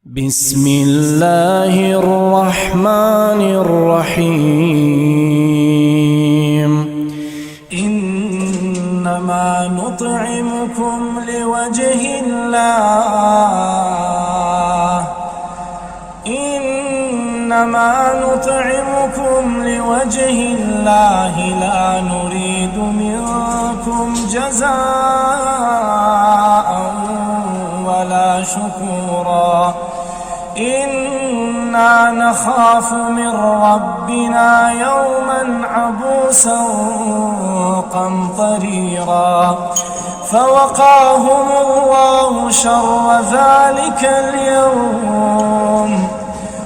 بسم الله الرحمن الرحيم. إنما نطعمكم لوجه الله لا نريد منكم جزاء ولا شكورا إنا نخاف من ربنا يوما عبوسا قمطريرا فوقاهم الله شر ذلك اليوم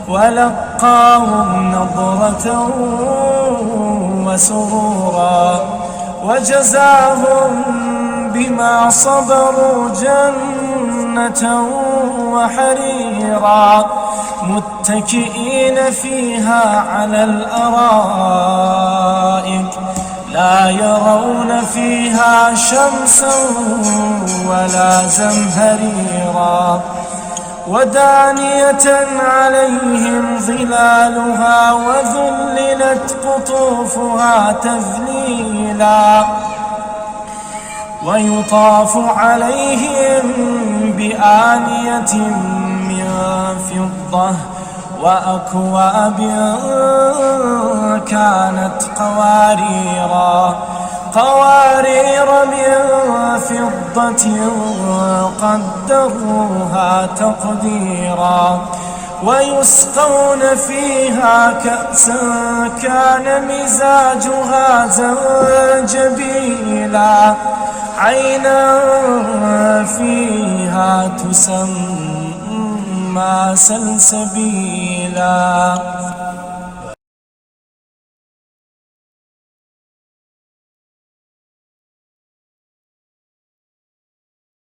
ولقاهم نضرة وسرورا وجزاهم بما صبروا جنة وحريرا متكئين فيها على الأرائك لا يرون فيها شمسا ولا زمهريرا ودانية عليهم ظلالها وذللت قطوفها تذليلا ويطاف عليهم بآنية من فضة وأكواب كانت قوارير من فضة قدروها تقديرا ويسقون فيها كأسا كان مزاجها زنجبيلا عينا فيها تسمى سلسبيلا.